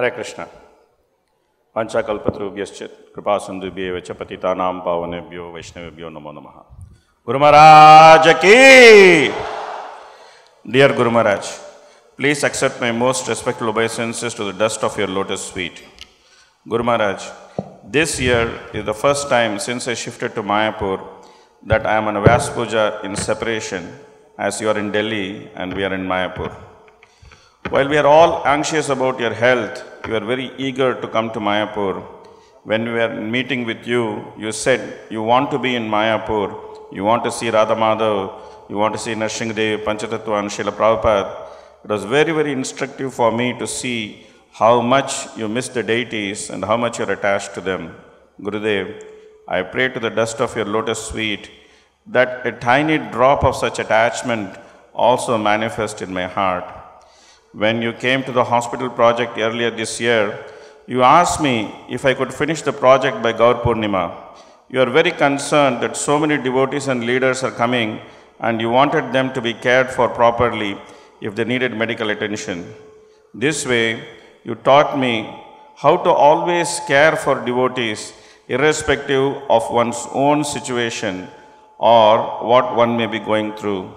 Hare Krishna. Panchakalpatarubhyascha kripa sindhubhyev cha patitanam pavanebhyo vaishnavebhyo namo namaha. Guru Maharaj ki! Dear Guru Maharaj, please accept my most respectful obeisances to the dust of your lotus feet. Guru Maharaj, this year is the first time since I shifted to Mayapur that I am on a Vyas Puja in separation, as you are in Delhi and we are in Mayapur. While we are all anxious about your health, you are very eager to come to Mayapur. When we were meeting with you, you said you want to be in Mayapur, you want to see Radha Madhav, you want to see Narsinghadev, Panchatattva and Srila Prabhupada. It was very, very instructive for me to see how much you miss the deities and how much you are attached to them. Gurudev, I pray to the dust of your lotus feet that a tiny drop of such attachment also manifest in my heart. When you came to the hospital project earlier this year, you asked me if I could finish the project by Gaur Purnima. You are very concerned that so many devotees and leaders are coming and you wanted them to be cared for properly if they needed medical attention. This way, you taught me how to always care for devotees irrespective of one's own situation or what one may be going through.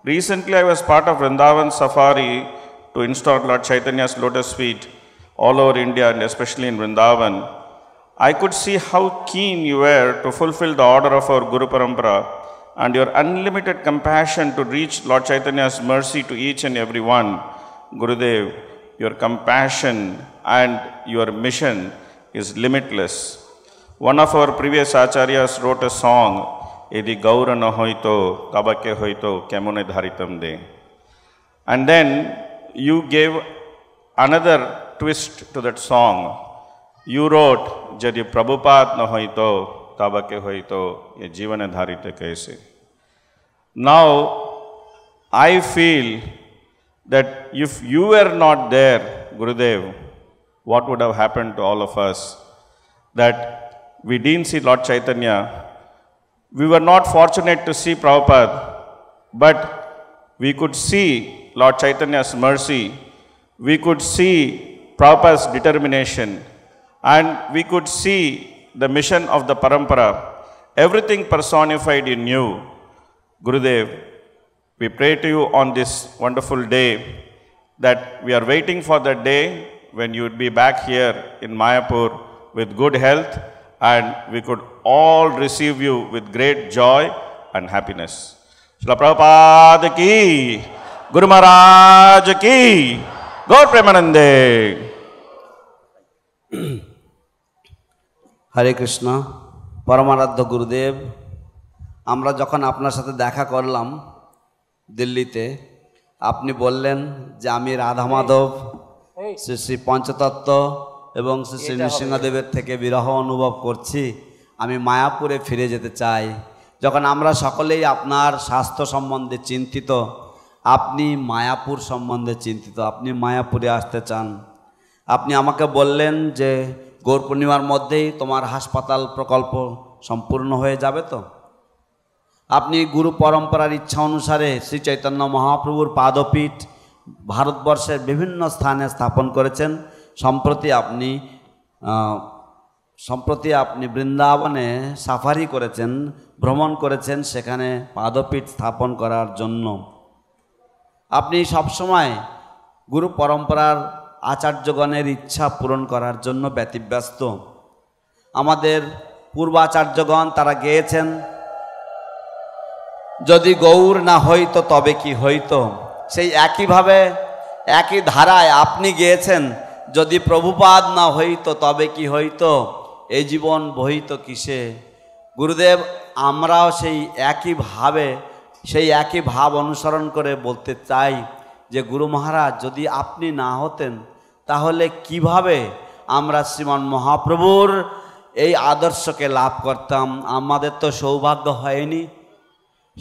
Recently, I was part of Vrindavan Safari to install Lord Chaitanya's lotus feet all over India and especially in Vrindavan. I could see how keen you were to fulfill the order of our Guru Parampara and your unlimited compassion to reach Lord Chaitanya's mercy to each and every one. Gurudev, your compassion and your mission is limitless. One of our previous acharyas wrote a song, Edi Gaura na hoito, kabake hoito, kemone dharitam de. And then you gave another twist to that song. You wrote, Jadi Prabhupada na hoito, tabake hoito, ye jivane dharite kaise. Now, I feel that if you were not there, Gurudev, what would have happened to all of us? That we didn't see Lord Chaitanya. We were not fortunate to see Prabhupada, but we could see Lord Chaitanya's mercy, we could see Prabhupada's determination, and we could see the mission of the Parampara, everything personified in you. Gurudev, we pray to you on this wonderful day that we are waiting for the day when you would be back here in Mayapur with good health and we could all receive you with great joy and happiness. Srila Prabhupada ki, Guru Maharaj ki, Gaur Premanande. Hare Krishna, Paramaradha Gurudev, আমরা যখন আপনার সাথে দেখা করলাম দিল্লিতে, আপনি বললেন যে আমি রাধা মাধব, শ্রী শ্রী পঞ্চতত্ত্ব এবং শ্রী শ্রী নৃসিংহদেবের থেকে বিরহ অনুভব করছি, আমি মায়াপুরে ফিরে যেতে চাই। যখন আমরা সকলেই আপনার স্বাস্থ্য সম্বন্ধে চিন্তিত, আপনি মায়াপুর সম্বন্ধে চিন্তিত, আপনি মায়াপুরে আসতে চান। আপনি আমাকে বললেন যে গৌর পূর্ণিমার মধ্যেই তোমার হাসপাতাল প্রকল্প সম্পূর্ণ হয়ে যাবে তো। আপনি গুরু পরম্পরার ইচ্ছা অনুসারে শ্রী চৈতন্য মহাপ্রভুর পাদপীঠ ভারতবর্ষের বিভিন্ন স্থানে স্থাপন করেছেন। সম্প্রতি আপনি বৃন্দাবনে সাফারি করেছেন, ভ্রমণ করেছেন সেখানে পাদপীঠ স্থাপন করার জন্য। আপনি সবসময় গুরু পরম্পরার আচার্যগণের ইচ্ছা পূরণ করার জন্য ব্যতিব্যস্ত। আমাদের পূর্বাচার্যগণ তারা গেয়েছেন, যদি গৌর না হইতো তবে কি হইতো। সেই একইভাবে একই ধারায় আপনি গেয়েছেন, যদি প্রভুপাদ না হইতো তবে কি হইতো, এই জীবন বহিত কিসে। গুরুদেব, আমরাও সেই একই ভাব অনুসরণ করে বলতে চাই যে গুরু মহারাজ, যদি আপনি না হতেন তাহলে কিভাবে আমরা শ্রীমান মহাপ্রভুর এই আদর্শকে লাভ করতাম। আমাদের তো সৌভাগ্য হয়নি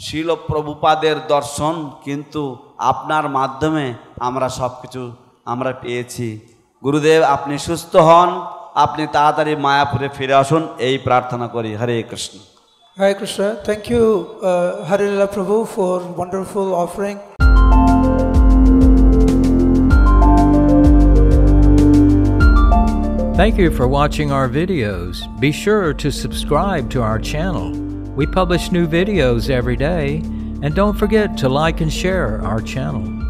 শিল প্রভুপাদের দর্শন, কিন্তু আপনার মাধ্যমে আমরা সব কিছু পেয়েছি। গুরুদেব, আপনি সুস্থ হন, আপনি তাড়াতাড়ি মায়াপুরে ফিরে আসুন, এই প্রার্থনা করি। হরে Krishna. Hare Krishna. Thank you, Harilala Prabhu, for wonderful offering. Thank you for watching our videos. Be sure to subscribe to our channel. We publish new videos every day, and don't forget to like and share our channel.